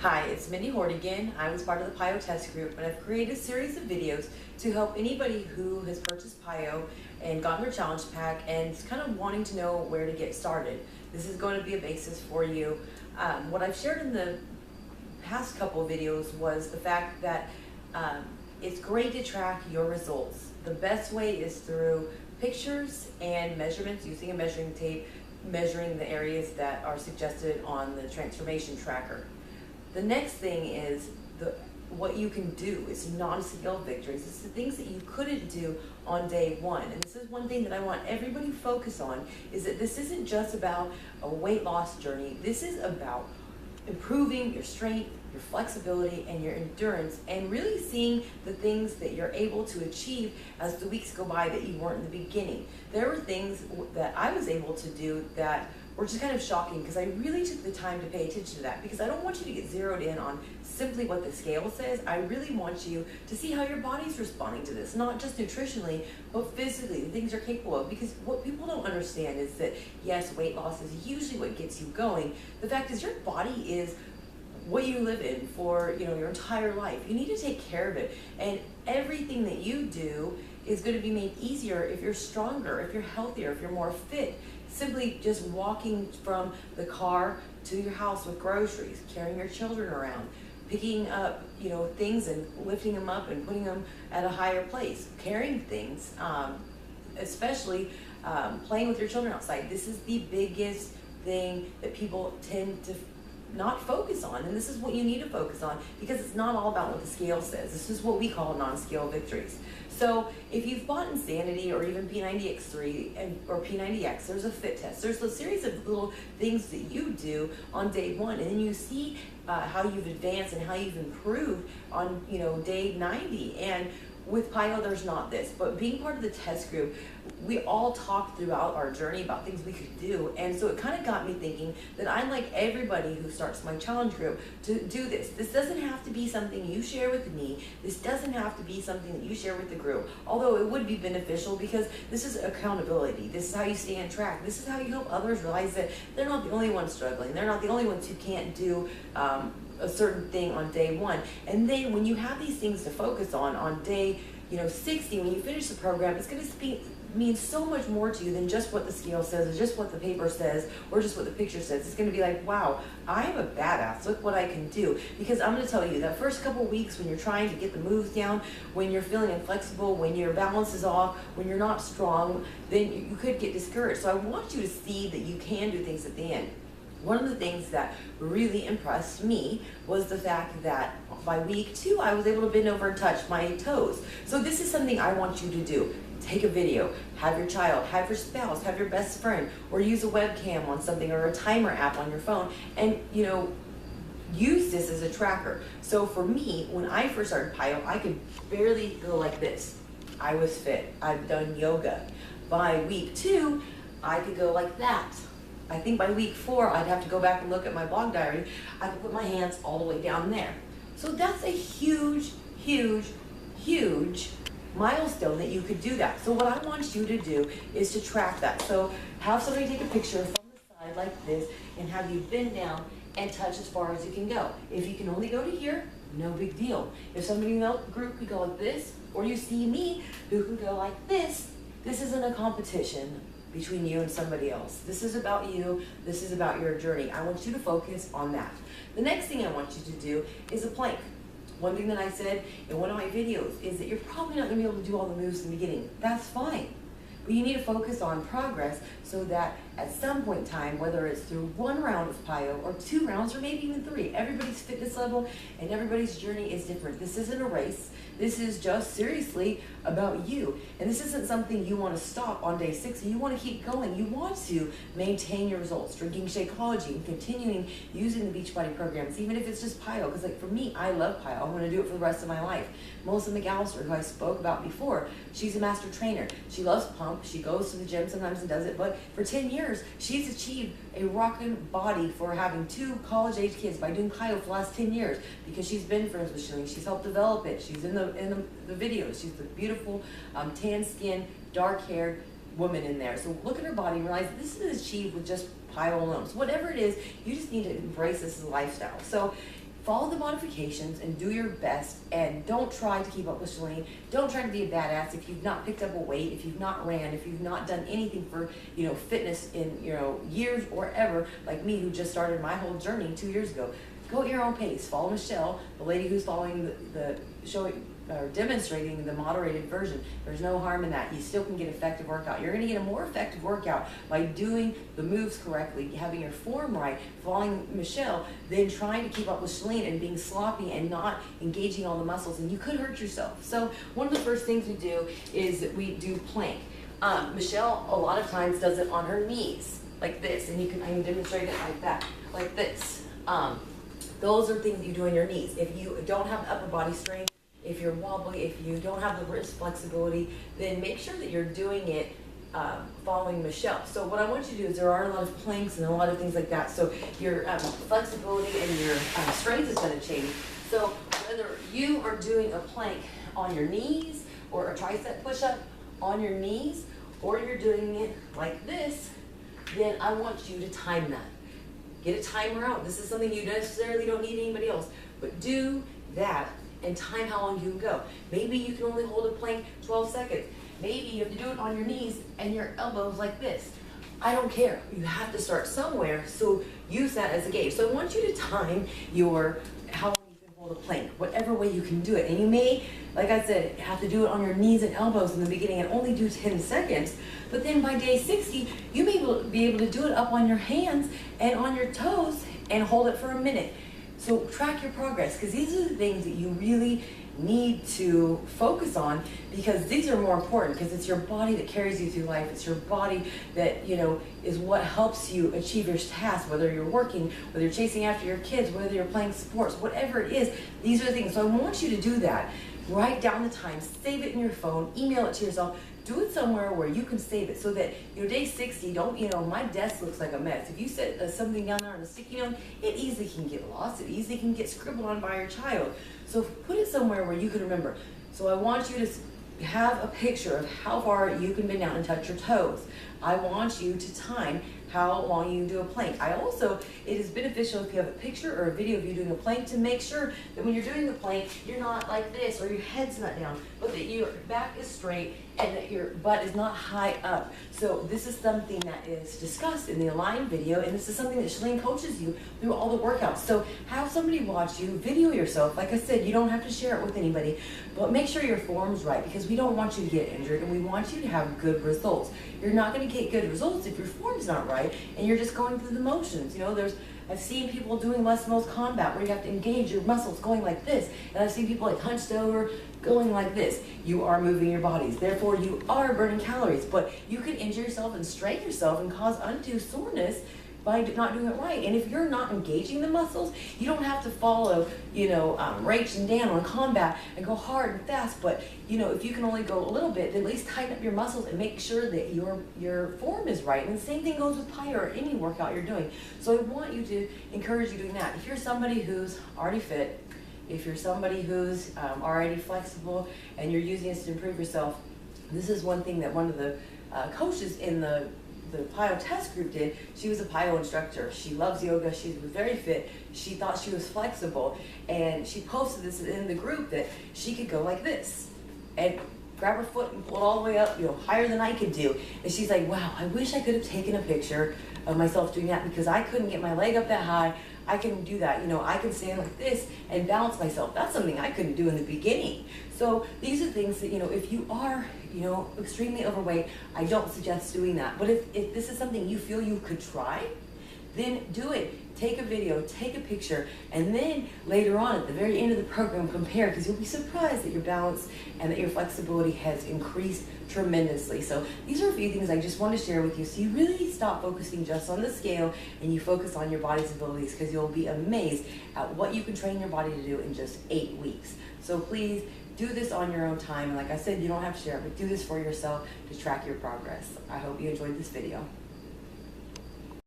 Hi, it's Mindy Hort again. I was part of the PiYo Test group, and I've created a series of videos to help anybody who has purchased PiYo and gotten their challenge pack and is kind of wanting to know where to get started. This is going to be a basis for you. What I've shared in the past couple of videos was the fact that it's great to track your results. The best way is through pictures and measurements using a measuring tape, measuring the areas that are suggested on the transformation tracker. The next thing is what you can do is Nonskill victories. It's the things that you couldn't do on day one. And this is one thing that I want everybody to focus on, is that this isn't just about a weight loss journey. This is about improving your strength, your flexibility, and your endurance, and really seeing the things that you're able to achieve as the weeks go by that you weren't in the beginning. There were things that I was able to do that were just kind of shocking, because I really took the time to pay attention to that, because I don't want you to get zeroed in on simply what the scale says. I really want you to see how your body's responding to this, not just nutritionally, but physically, the things you're capable of. Because what people don't understand is that, yes, weight loss is usually what gets you going. The fact is your body is what you live in for your entire life. You need to take care of it, and everything that you do is going to be made easier if you're stronger, if you're healthier, if you're more fit. Simply just walking from the car to your house with groceries, carrying your children around, picking up things and lifting them up and putting them at a higher place, carrying things, especially playing with your children outside. This is the biggest thing that people tend to not focus on, and this is what you need to focus on, because it's not all about what the scale says. This is what we call non-scale victories. So if you've bought Insanity or even P90X3 or P90X, there's a fit test. There's a series of little things that you do on day one, and then you see how you've advanced and how you've improved on day 90. And with PiYo, there's not this, but being part of the test group, we all talked throughout our journey about things we could do, and so it kind of got me thinking that I'd like everybody who starts my challenge group to do this. This doesn't have to be something you share with me. This doesn't have to be something that you share with the group, although it would be beneficial, because this is accountability. This is how you stay on track. This is how you help others realize that they're not the only ones struggling. They're not the only ones who can't do a certain thing on day one. And then when you have these things to focus on day 60, when you finish the program, it's going to mean so much more to you than just what the scale says, or just what the paper says, or just what the picture says. It's going to be like, wow, I am a badass. Look what I can do. Because I'm going to tell you, that first couple weeks when you're trying to get the moves down, when you're feeling inflexible, when your balance is off, when you're not strong, then you could get discouraged. So I want you to see that you can do things at the end. One of the things that really impressed me was the fact that by week 2, I was able to bend over and touch my toes. So this is something I want you to do. Take a video, have your child, have your spouse, have your best friend, or use a webcam on something, or a timer app on your phone, and use this as a tracker. So for me, when I first started PiYo, I could barely go like this. I was fit. I've done yoga. By week 2, I could go like that. I think by week 4, I'd have to go back and look at my blog diary. I could put my hands all the way down there. So that's a huge, huge, huge milestone that you could do that. So what I want you to do is to track that. So have somebody take a picture from the side like this, and have you bend down and touch as far as you can go. If you can only go to here, no big deal. If somebody in the group could go like this, or you see me who could go like this isn't a competition between you and somebody else. This is about you. This is about your journey. I want you to focus on that. The next thing I want you to do is a plank. One thing that I said in one of my videos is that you're probably not going to be able to do all the moves in the beginning. That's fine. But you need to focus on progress, so that at some point in time, whether it's through 1 round of PiYo or 2 rounds, or maybe even 3, everybody's fitness level and everybody's journey is different. This isn't a race. This is just seriously about you. And this isn't something you want to stop on day 6. You want to keep going. You want to maintain your results, drinking Shakeology and continuing using the Beachbody programs, even if it's just PiYo. Because like for me, I love PiYo. I want to do it for the rest of my life. Melissa McAllister, who I spoke about before, she's a master trainer. She loves pump. She goes to the gym sometimes and does it. But for 10 years, she's achieved a rockin' body for having 2 college-age kids by doing PiYo for the last 10 years, because she's been friends with Shalene. She's helped develop it. She's in the videos. She's the beautiful tan skin, dark haired woman in there. So look at her body and realize this is achieved with just PiYo alone. So whatever it is, you just need to embrace this as a lifestyle. So follow the modifications and do your best, and don't try to keep up with Shalene. Don't try to be a badass if you've not picked up a weight, if you've not ran, if you've not done anything for, fitness in, years or ever, like me, who just started my whole journey 2 years ago. Go at your own pace. Follow Michelle, the lady who's following the showing or demonstrating the moderated version. There's no harm in that. You still can get effective workout. You're going to get a more effective workout by doing the moves correctly, having your form right, following Michelle, than trying to keep up with Shalene and being sloppy and not engaging all the muscles, and you could hurt yourself. So one of the first things we do is we do plank. Michelle a lot of times does it on her knees like this, and I can demonstrate it like that, like this. Those are things that you do on your knees. If you don't have upper body strength, if you're wobbly, if you don't have the wrist flexibility, then make sure that you're doing it following Michelle. So what I want you to do is, there are a lot of planks and a lot of things like that. So your flexibility and your strength is going to change. So whether you are doing a plank on your knees or a tricep push-up on your knees, or you're doing it like this, then I want you to time that. Get a timer out. This is something you necessarily don't need anybody else, but do that and time how long you can go. Maybe you can only hold a plank 12 seconds. Maybe you have to do it on your knees and your elbows like this. I don't care. You have to start somewhere, so use that as a gauge. So I want you to time how long you can hold a plank, whatever way you can do it. And you may, like I said, have to do it on your knees and elbows in the beginning and only do 10 seconds. But then by day 60, you may be able to do it up on your hands and on your toes and hold it for a minute. So track your progress, because these are the things that you really need to focus on, because these are more important, because it's your body that carries you through life. It's your body that, is what helps you achieve your tasks, whether you're working, whether you're chasing after your kids, whether you're playing sports, whatever it is. These are the things. So I want you to do that. Write down the time, save it in your phone, email it to yourself. Do it somewhere where you can save it, so that day 60, my desk looks like a mess. If you set something down there on a sticky note, it easily can get lost. It easily can get scribbled on by your child. So put it somewhere where you can remember. So I want you to have a picture of how far you can bend down and touch your toes. I want you to time how long you can do a plank. It is beneficial if you have a picture or a video of you doing a plank, to make sure that when you're doing the plank, you're not like this, or your head's not down, but that your back is straight and that your butt is not high up. So this is something that is discussed in the Align video, and this is something that Shalene coaches you through all the workouts. So have somebody watch you, video yourself. Like I said, you don't have to share it with anybody, but make sure your form's right, because we don't want you to get injured, and we want you to have good results. You're not going to get good results if your form's not right and you're just going through the motions. I've seen people doing Les Mills combat, where you have to engage your muscles going like this, and I've seen people like hunched over going like this. You are moving your bodies, therefore you are burning calories, but you can injure yourself and strain yourself and cause undue soreness by not doing it right. And if you're not engaging the muscles, you don't have to follow, Rach and Dan on combat and go hard and fast. But, if you can only go a little bit, then at least tighten up your muscles and make sure that your form is right. And the same thing goes with PiYo or any workout you're doing. So I want you to encourage you doing that. If you're somebody who's already fit, if you're somebody who's already flexible and you're using this to improve yourself, this is one thing that one of the coaches in the PiYo test group did. She was a PiYo instructor. She loves yoga. She was very fit. She thought she was flexible, and she posted this in the group that she could go like this and grab her foot and pull it all the way up, higher than I could do. And she's like, wow, I wish I could have taken a picture of myself doing that, because I couldn't get my leg up that high. I can do that. I can stand like this and balance myself. That's something I couldn't do in the beginning. So these are things that, if you are, extremely overweight, I don't suggest doing that. But if this is something you feel you could try, then do it. Take a video, take a picture, and then later on at the very end of the program, compare, because you'll be surprised that your balance and that your flexibility has increased tremendously. So these are a few things I just want to share with you, so you really stop focusing just on the scale and you focus on your body's abilities, because you'll be amazed at what you can train your body to do in just 8 weeks. So please do this on your own time. And like I said, you don't have to share it, but do this for yourself to track your progress. I hope you enjoyed this video.